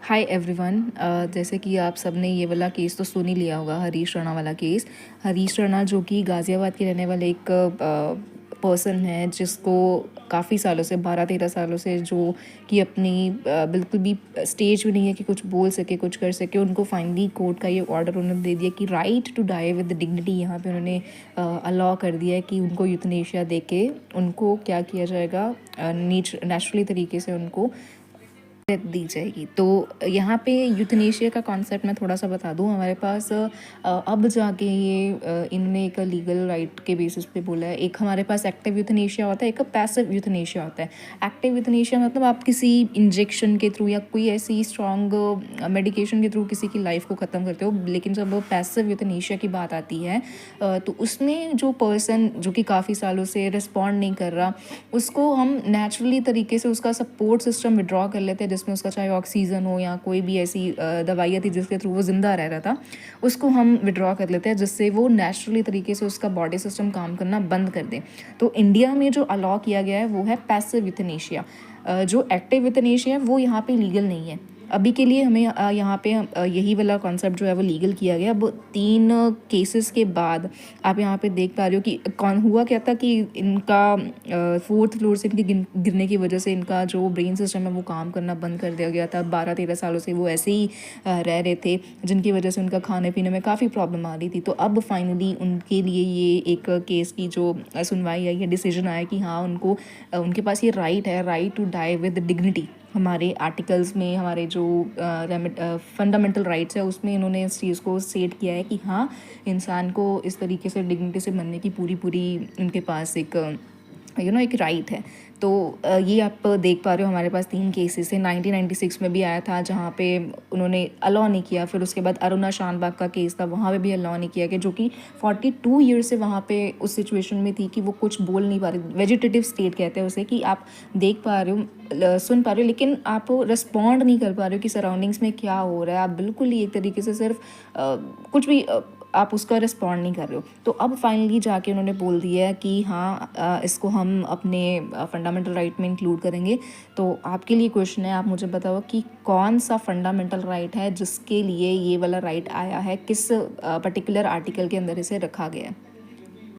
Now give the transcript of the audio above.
Hi everyone. जैसे कि आप सब ने ये वाला केस तो सुन ही लिया होगा, हरीश राणा वाला केस। हरीश राणा जो कि गाज़ियाबाद के रहने वाले एक पर्सन है, जिसको काफ़ी सालों से 12-13 सालों से जो कि अपनी बिल्कुल भी स्टेज भी नहीं है कि कुछ बोल सके, कुछ कर सके। उनको फाइनली कोर्ट का ये ऑर्डर उन्होंने दे दिया कि right to die with dignity यहाँ पे उन्होंने अलाउ कर दिया है कि उनको यूथनेशिया दे के उनको क्या किया जाएगा, नेचुरली तरीके से उनको डेथ दी जाएगी। तो यहाँ पे यूथनेशिया का कॉन्सेप्ट मैं थोड़ा सा बता दूँ। हमारे पास अब जाके ये इन्होंने एक लीगल राइट के बेसिस पे बोला है। एक हमारे पास एक्टिव यूथनेशिया होता है, एक पैसिव यूथनेशिया होता है। एक्टिव यूथनेशिया मतलब आप किसी इंजेक्शन के थ्रू या कोई ऐसी स्ट्रॉन्ग मेडिकेशन के थ्रू किसी की लाइफ को ख़त्म करते हो। लेकिन जब पैसिव यूथनेशिया की बात आती है तो उसमें जो पर्सन जो कि काफ़ी सालों से रिस्पॉन्ड नहीं कर रहा, उसको हम नेचुरली तरीके से उसका सपोर्ट सिस्टम विड्रॉ कर लेते हैं, जिसमें उसका चाहे ऑक्सीजन हो या कोई भी ऐसी दवाइयाँ थी जिसके थ्रू वो ज़िंदा रह रहा था, उसको हम विड्रॉ कर लेते हैं, जिससे वो नेचुरली तरीके से उसका बॉडी सिस्टम काम करना बंद कर दे। तो इंडिया में जो अलाउ किया गया है वो है पैसिव यूथनेशिया। जो एक्टिव यूथनेशिया है वो यहाँ पे लीगल नहीं है अभी के लिए। हमें यहाँ पे यही वाला कॉन्सेप्ट जो है वो लीगल किया गया। अब 3 केसेस के बाद आप यहाँ पे देख पा रहे हो कि कौन हुआ क्या था कि इनका 4th फ्लोर से इनके गिरने की वजह से इनका जो ब्रेन सिस्टम है वो काम करना बंद कर दिया गया था। 12-13 सालों से वो ऐसे ही रह रहे थे, जिनकी वजह से उनका खाने पीने में काफ़ी प्रॉब्लम आ रही थी। तो अब फाइनली उनके लिए ये एक केस की जो सुनवाई आई है, डिसीजन आया कि हाँ उनको उनके पास ये राइट है, right to die with dignity. हमारे आर्टिकल्स में हमारे जो फंडामेंटल राइट्स है उसमें इन्होंने इस चीज़ को स्टेट किया है कि हाँ इंसान को इस तरीके से डिग्निटी से मरने की पूरी उनके पास एक एक राइट है। तो ये आप देख पा रहे हो हमारे पास 3 केसेस है। 1996 में भी आया था जहाँ पे उन्होंने अलाउ नहीं किया। फिर उसके बाद अरुणा शानबाग का केस था, वहाँ पे भी अलाउ नहीं किया गया, जो कि 42 ईयर्स से वहाँ पे उस सिचुएशन में थी कि वो कुछ बोल नहीं पा रही। वेजिटेटिव स्टेट कहते हैं उसे, कि आप देख पा रहे हो, सुन पा रहे हो, लेकिन आप रिस्पॉन्ड नहीं कर पा रहे हो कि सराउंडिंग्स में क्या हो रहा है। आप बिल्कुल ही एक तरीके से सिर्फ कुछ भी आप उसका रिस्पॉन्ड नहीं कर रहे हो। तो अब फाइनली जाके उन्होंने बोल दिया है कि हाँ इसको हम अपने फंडामेंटल राइट में इंक्लूड करेंगे। तो आपके लिए क्वेश्चन है, आप मुझे बताओ कि कौन सा फंडामेंटल राइट है जिसके लिए ये वाला राइट आया है, किस पर्टिकुलर आर्टिकल के अंदर इसे रखा गया है।